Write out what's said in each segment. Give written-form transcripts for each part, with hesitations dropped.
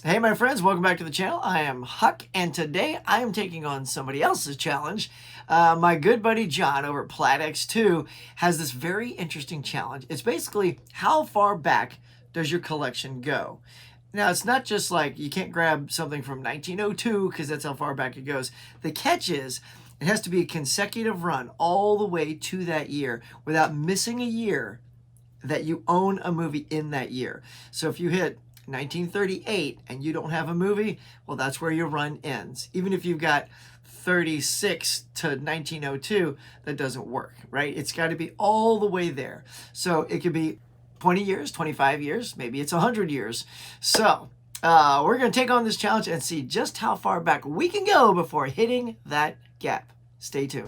Hey my friends, welcome back to the channel. I am Huck, and today I am taking on somebody else's challenge. My good buddy John over at PlatX2 has this very interesting challenge. It's basically, how far back does your collection go? Now, it's not just like you can't grab something from 1902 because that's how far back it goes. The catch is, it has to be a consecutive run all the way to that year without missing a year that you own a movie in that year. So if you hit 1938 and you don't have a movie, well, that's where your run ends. Even if you've got 36 to 1902, that doesn't work, right? It's got to be all the way there. So it could be 20 years, 25 years, maybe it's 100 years. So we're going to take on this challenge and see just how far back we can go before hitting that gap. Stay tuned.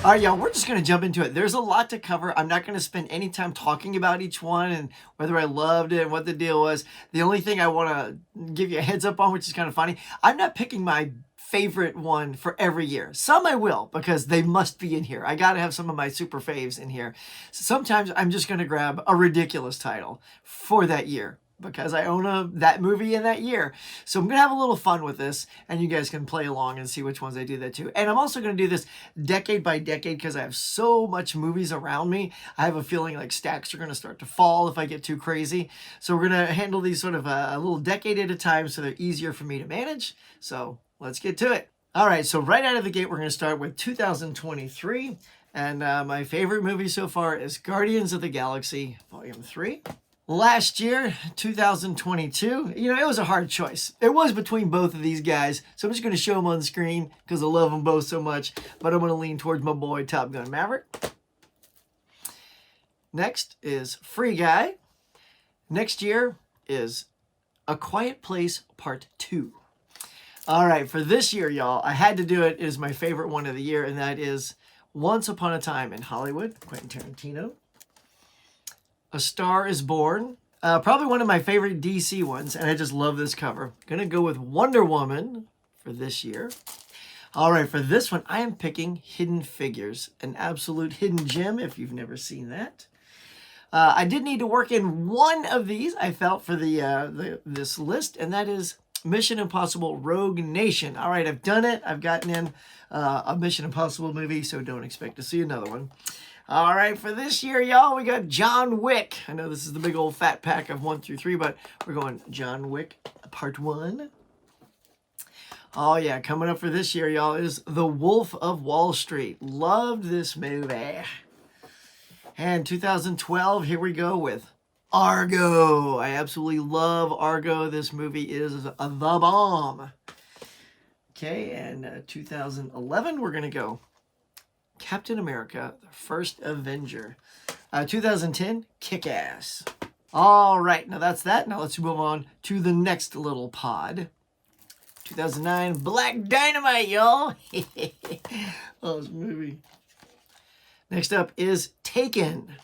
All right, y'all, we're just going to jump into it. There's a lot to cover. I'm not going to spend any time talking about each one and whether I loved it and what the deal was. The only thing I want to give you a heads up on, which is kind of funny, I'm not picking my favorite one for every year. Some I will, because they must be in here. I got to have some of my super faves in here. Sometimes I'm just going to grab a ridiculous title for that year, because I own that movie in that year. So I'm going to have a little fun with this, and you guys can play along and see which ones I do that too. And I'm also going to do this decade by decade because I have so much movies around me. I have a feeling like stacks are going to start to fall if I get too crazy. So we're going to handle these sort of a little decade at a time so they're easier for me to manage. So let's get to it. All right, so right out of the gate, we're going to start with 2023. And my favorite movie so far is Guardians of the Galaxy Volume 3. Last year, 2022, it was a hard choice. It was between both of these guys, so I'm just going to show them on the screen because I love them both so much, but I'm going to lean towards my boy Top Gun Maverick. Next is Free Guy. Next year is A Quiet Place Part 2. All right, for this year, y'all, I had to do it. It is my favorite one of the year, and that is Once Upon a Time in Hollywood, Quentin Tarantino. A Star is Born, probably one of my favorite DC ones, and I just love this cover. Gonna go with Wonder Woman for this year. All right, for this one, I am picking Hidden Figures, an absolute hidden gem if you've never seen that. I did need to work in one of these, I felt, for this list, and that is Mission Impossible Rogue Nation. All right, I've done it. I've gotten in a Mission Impossible movie, so don't expect to see another one. All right, for this year, y'all, we got John Wick. I know this is the big old fat pack of 1 through 3, but we're going John Wick Part 1. Oh, yeah, coming up for this year, y'all, is The Wolf of Wall Street. Loved this movie. And 2012, here we go with Argo. I absolutely love Argo. This movie is the bomb. Okay, and 2011, we're going to go Captain America, the First Avenger. 2010, Kick-Ass. All right, now that's that. Now let's move on to the next little pod. 2009, Black Dynamite, y'all. Oh, this movie. Next up is Taken.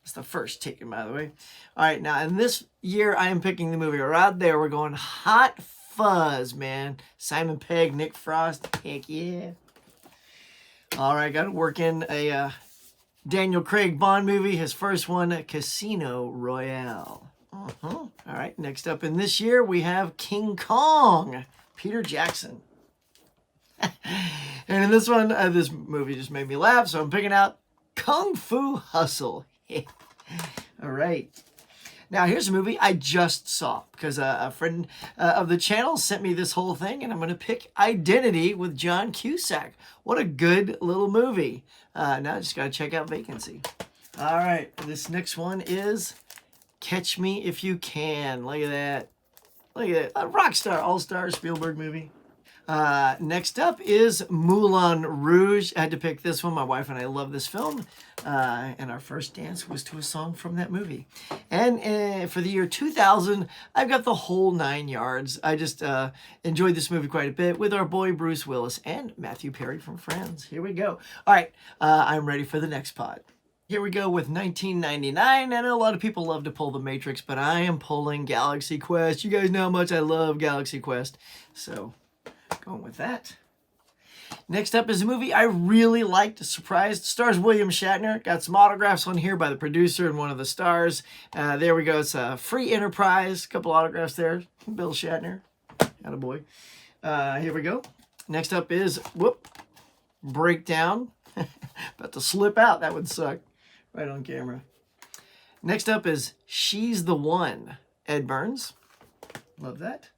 It's the first Taken, by the way. All right, now in this year, I am picking the movie right there. We're going Hot Fuzz, man. Simon Pegg, Nick Frost. Heck yeah. All right, got to work in a Daniel Craig Bond movie, his first one, Casino Royale. All right, next up in this year, we have King Kong, Peter Jackson. And in this one, this movie just made me laugh, so I'm picking out Kung Fu Hustle. All right. Now, here's a movie I just saw because a friend of the channel sent me this whole thing, and I'm going to pick Identity with John Cusack. What a good little movie. Now I just got to check out Vacancy. All right, this next one is Catch Me If You Can. Look at that. Look at that. A Rockstar All-Star Spielberg movie. Next up is Moulin Rouge. I had to pick this one. My wife and I love this film. And our first dance was to a song from that movie. And for the year 2000, I've got the whole 9 yards. I just enjoyed this movie quite a bit with our boy Bruce Willis and Matthew Perry from Friends. Here we go. All right, I'm ready for the next pod. Here we go with 1999. I know a lot of people love to pull The Matrix, but I am pulling Galaxy Quest. You guys know how much I love Galaxy Quest. So, going with that. Next up is a movie I really liked, Surprised. Stars William Shatner. Got some autographs on here by the producer and one of the stars. There we go. It's a free enterprise. Couple autographs there. Bill Shatner. Attaboy. Here we go. Next up is, Breakdown. About to slip out. That would suck. Right on camera. Next up is She's the One. Ed Burns. Love that.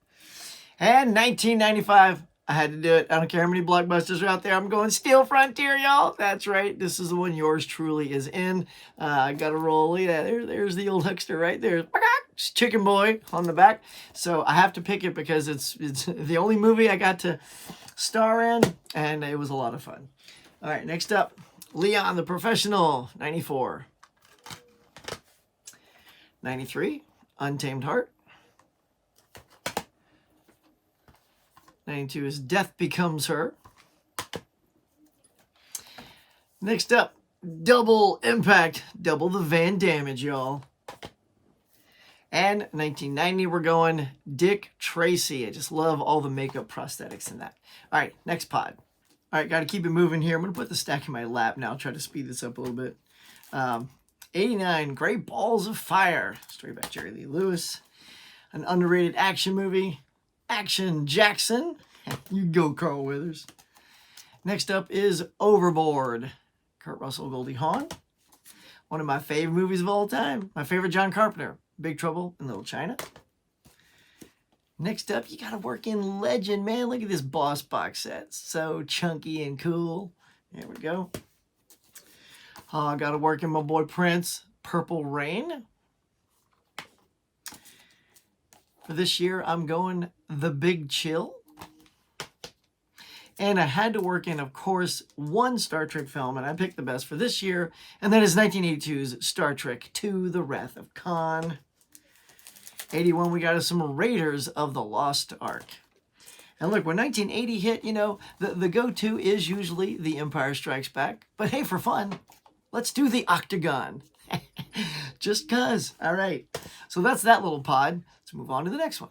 And 1995. I had to do it. I don't care how many blockbusters are out there. I'm going Steel Frontier, y'all. That's right. This is the one yours truly is in. I got to roll. Look at that. There's the old huckster right there. It's Chicken Boy on the back. So I have to pick it because it's the only movie I got to star in, and it was a lot of fun. All right, next up, Leon the Professional, 94. 93, Untamed Heart. 92 is Death Becomes Her. Next up, Double Impact. Double the Van Damage, y'all. And 1990, we're going Dick Tracy. I just love all the makeup prosthetics in that. All right, next pod. All right, got to keep it moving here. I'm going to put the stack in my lap now. Try to speed this up a little bit. 89, Great Balls of Fire. Straight back Jerry Lee Lewis. An underrated action movie. Action Jackson. You go, Carl Weathers. Next up is Overboard. Kurt Russell, Goldie Hawn. One of my favorite movies of all time. My favorite John Carpenter. Big Trouble in Little China. Next up, you got to work in Legend, man. Look at this Boss box set. So chunky and cool. There we go. I got to work in my boy Prince. Purple Rain. For this year, I'm going The Big Chill. And I had to work in, of course, one Star Trek film, and I picked the best for this year, and that is 1982's Star Trek II, The Wrath of Khan. 81, we got us some Raiders of the Lost Ark. And look, when 1980 hit, you know, the go-to is usually The Empire Strikes Back. But hey, for fun, let's do The Octagon. Just cuz. All right. So that's that little pod. Let's move on to the next one.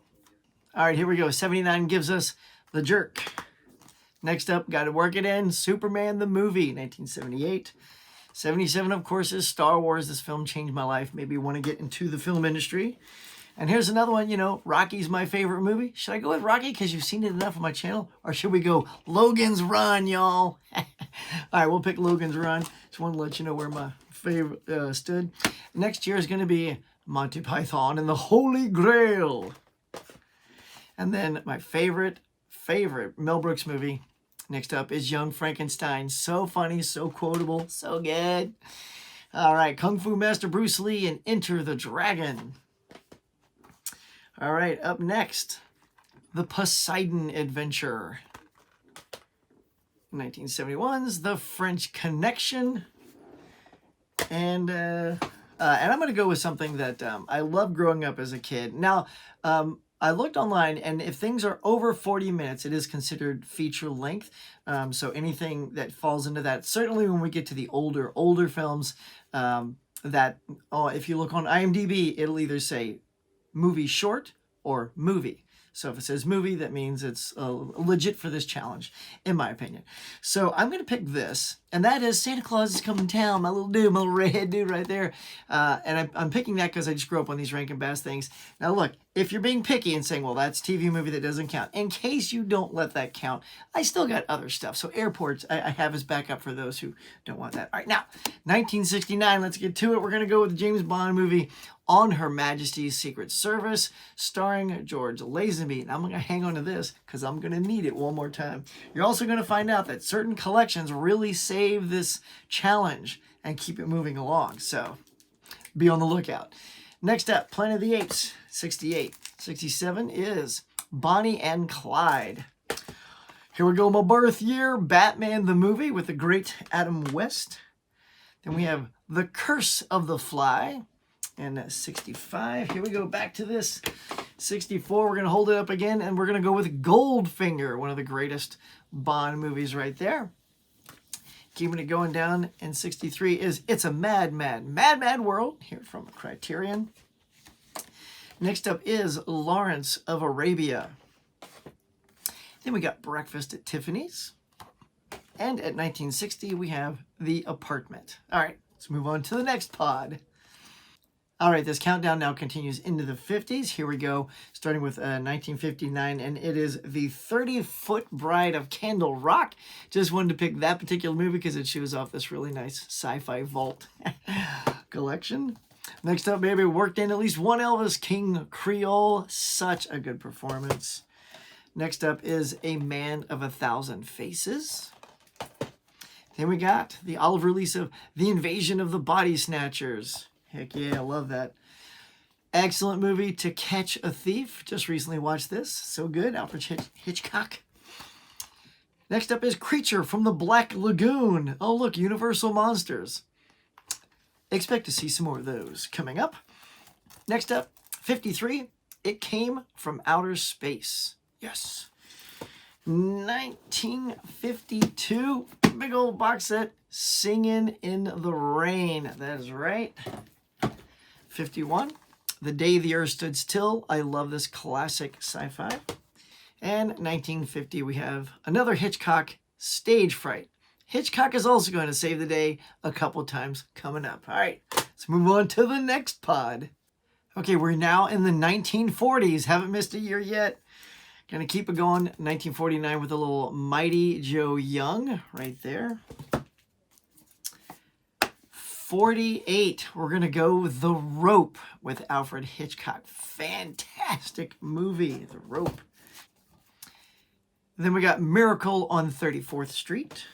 All right, here we go. 79 gives us The Jerk. Next up, got to work it in, Superman the Movie, 1978. 77, of course, is Star Wars. This film changed my life. Maybe you want to get into the film industry. And here's another one, you know, Rocky's my favorite movie. Should I go with Rocky because you've seen it enough on my channel? Or should we go Logan's Run, y'all? All right, we'll pick Logan's Run. Just want to let you know where my favorite stood. Next year is going to be Monty Python and the Holy Grail. And then my favorite Mel Brooks movie next up is Young Frankenstein. So funny, so quotable, so good. All right, Kung Fu Master Bruce Lee and Enter the Dragon. All right, up next, The Poseidon Adventure. 1971's The French Connection. And I'm going to go with something that I loved growing up as a kid. Now, I looked online, and if things are over 40 minutes, it is considered feature length. So anything that falls into that, certainly when we get to the older films, if you look on IMDb, it'll either say movie short or movie. So if it says movie, that means it's legit for this challenge, in my opinion. So I'm going to pick this, and that is Santa Claus is Coming to Town, my little dude, my little redhead dude right there. And I'm picking that because I just grew up on these Rankin Bass things. Now look, if you're being picky and saying, well, that's a TV movie that doesn't count, in case you don't let that count, I still got other stuff. So Airports, I have as backup for those who don't want that. All right, now, 1969, let's get to it. We're going to go with the James Bond movie, On Her Majesty's Secret Service, starring George Lazenby. And I'm going to hang on to this because I'm going to need it one more time. You're also going to find out that certain collections really save this challenge and keep it moving along. So be on the lookout. Next up, Planet of the Apes, 68. 67 is Bonnie and Clyde. Here we go, my birth year, Batman the movie with the great Adam West. Then we have The Curse of the Fly. And 65, here we go, back to this. 64, we're going to hold it up again, and we're going to go with Goldfinger, one of the greatest Bond movies right there. Keeping it going down, and 63 is It's a Mad, Mad World, here from Criterion. Next up is Lawrence of Arabia. Then we got Breakfast at Tiffany's. And at 1960, we have The Apartment. All right, let's move on to the next pod. All right, this countdown now continues into the 50s. Here we go, starting with 1959, and it is The 30-Foot Bride of Candle Rock. Just wanted to pick that particular movie because it shows off this really nice sci-fi vault collection. Next up, baby, worked in at least one Elvis, King Creole. Such a good performance. Next up is A Man of a Thousand Faces. Then we got the olive release of The Invasion of the Body Snatchers. Heck yeah, I love that. Excellent movie, To Catch a Thief. Just recently watched this. So good. Alfred Hitchcock. Next up is Creature from the Black Lagoon. Oh, look, Universal Monsters. Expect to see some more of those coming up. Next up, 53. It Came from Outer Space. Yes. 1952. Big old box set. Singing in the Rain. That is right. 51, The Day the Earth Stood Still. I love this classic sci-fi. And 1950, we have another Hitchcock, Stage Fright. Hitchcock is also going to save the day a couple times coming up. All right, let's move on to the next pod. Okay, we're now in the 1940s. Haven't missed a year yet. Gonna keep it going. 1949 with a little Mighty Joe Young right there. 48, we're going to go The Rope with Alfred Hitchcock. Fantastic movie, The Rope. Then we got Miracle on 34th Street.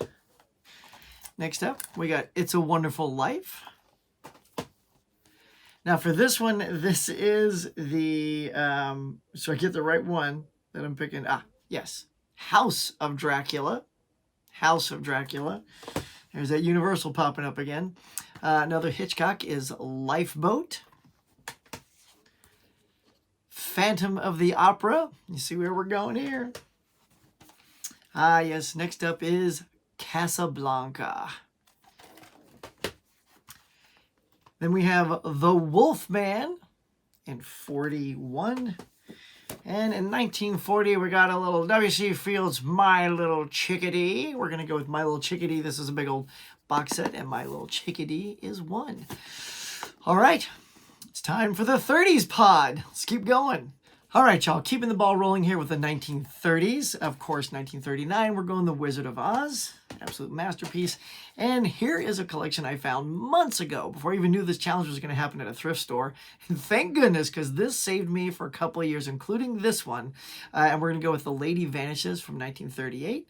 Next up, we got It's a Wonderful Life. Now for this one, this is the, so I get the right one that I'm picking. Yes, House of Dracula. House of Dracula. There's that Universal popping up again. Another Hitchcock is Lifeboat. Phantom of the Opera. You see where we're going here? Yes. Next up is Casablanca. Then we have The Wolfman in 41. And in 1940, we got a little W.C. Fields' My Little Chickadee. We're going to go with My Little Chickadee. This is a big old box set, and My Little Chickadee is one. All right, it's time for the 30s pod. Let's keep going. All right, y'all, keeping the ball rolling here with the 1930s. Of course, 1939, we're going The Wizard of Oz, absolute masterpiece. And here is a collection I found months ago, before I even knew this challenge was going to happen at a thrift store. And thank goodness, because this saved me for a couple of years, including this one. And we're going to go with The Lady Vanishes from 1938.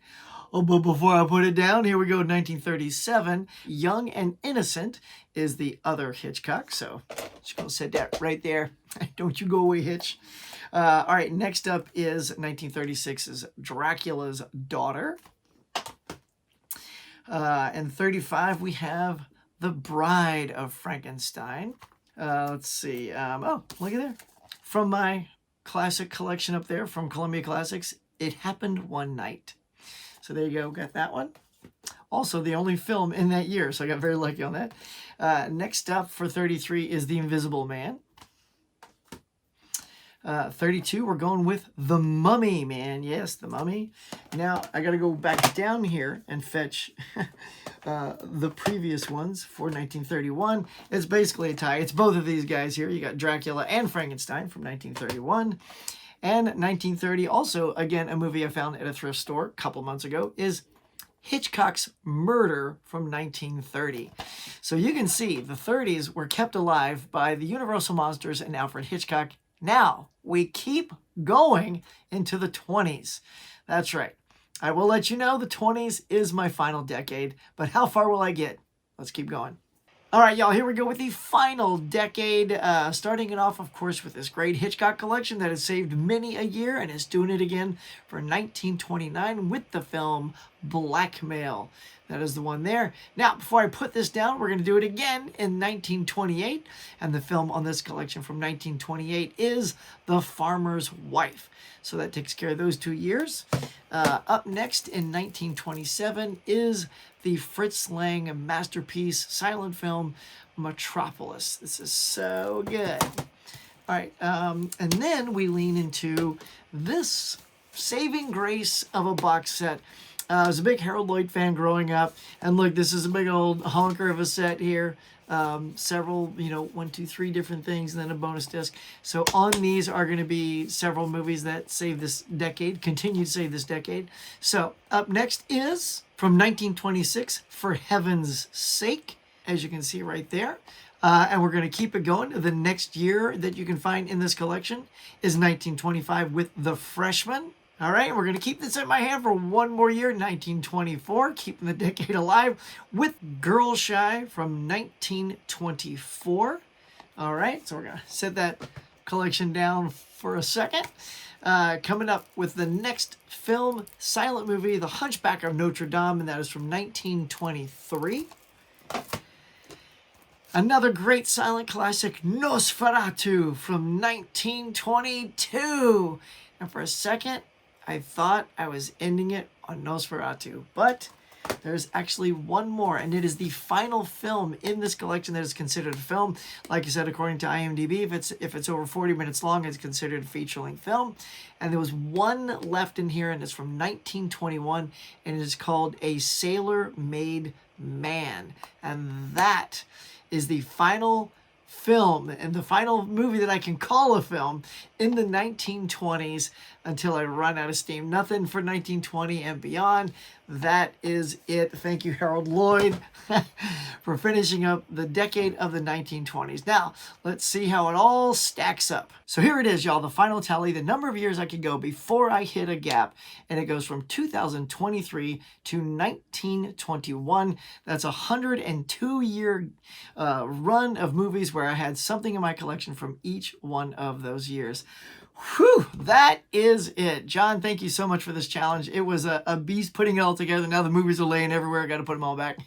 Oh, but before I put it down, here we go, 1937. Young and Innocent is the other Hitchcock. So just going to set that right there. Don't you go away, Hitch. All right, next up is 1936's Dracula's Daughter. And 35, we have The Bride of Frankenstein. Let's see. Oh, look at there. From my classic collection up there from Columbia Classics, It Happened One Night. So there you go, got that one. Also, the only film in that year, so I got very lucky on that. Next up for 33 is The Invisible Man. 32, we're going with The Mummy, man. Yes, The Mummy. Now, I got to go back down here and fetch the previous ones for 1931. It's basically a tie. It's both of these guys here. You got Dracula and Frankenstein from 1931. And 1930, also, again, a movie I found at a thrift store a couple months ago, is Hitchcock's Murder from 1930. So you can see the 30s were kept alive by the Universal Monsters and Alfred Hitchcock. Now, we keep going into the 20s. That's right. I will let you know the 20s is my final decade, but how far will I get? Let's keep going. All right, y'all, here we go with the final decade, starting it off, of course, with this great Hitchcock collection that has saved many a year and is doing it again for 1929 with the film Blackmail. That is the one there. Now, before I put this down, we're going to do it again in 1928, and the film on this collection from 1928 is The Farmer's Wife. So that takes care of those 2 years. Up next in 1927 is the Fritz Lang masterpiece silent film Metropolis. This is so good. All right, and then we lean into this saving grace of a box set. I was a big Harold Lloyd fan growing up. And look, this is a big old honker of a set here. Several, 1, 2, 3 different things, and then a bonus disc. So on these are going to be several movies that save this decade, continue to save this decade. So up next is from 1926, For Heaven's Sake, as you can see right there. And we're going to keep it going. The next year that you can find in this collection is 1925 with The Freshman. All right, we're going to keep this in my hand for one more year, 1924, keeping the decade alive with Girl Shy from 1924. All right, so we're going to set that collection down for a second. Coming up with the next film, silent movie, The Hunchback of Notre Dame, and that is from 1923. Another great silent classic, Nosferatu from 1922. And for a second, I thought I was ending it on Nosferatu, but there's actually one more, and it is the final film in this collection that is considered a film. Like I said, according to IMDb, if it's over 40 minutes long, it's considered a feature-length film. And there was one left in here, and it's from 1921, and it is called A Sailor Made Man. And that is the final film and the final movie that I can call a film in the 1920s until I run out of steam. Nothing for 1920 and beyond. That is it. Thank you, Harold Lloyd, for finishing up the decade of the 1920s. Now, let's see how it all stacks up. So here it is, y'all, the final tally, the number of years I could go before I hit a gap, and it goes from 2023 to 1921. That's a 102-year run of movies where I had something in my collection from each one of those years. Whew, that is it. John, thank you so much for this challenge. It was a beast putting it all together. Now the movies are laying everywhere. I got to put them all back.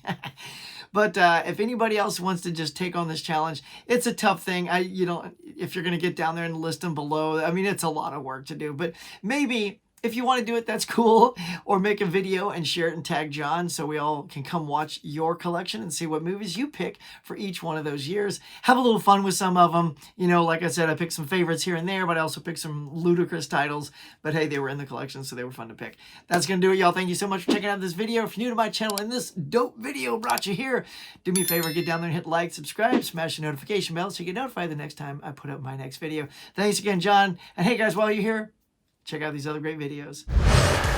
But if anybody else wants to just take on this challenge, it's a tough thing. If you're going to get down there and list them below, I mean, it's a lot of work to do. But maybe if you want to do it, that's cool. Or make a video and share it and tag John so we all can come watch your collection and see what movies you pick for each one of those years. Have a little fun with some of them. Like I said, I picked some favorites here and there, but I also picked some ludicrous titles. But hey, they were in the collection, so they were fun to pick. That's going to do it, y'all. Thank you so much for checking out this video. If you're new to my channel and this dope video brought you here, do me a favor, get down there and hit like, subscribe, smash the notification bell so you get notified the next time I put up my next video. Thanks again, John. And hey, guys, while you're here, check out these other great videos.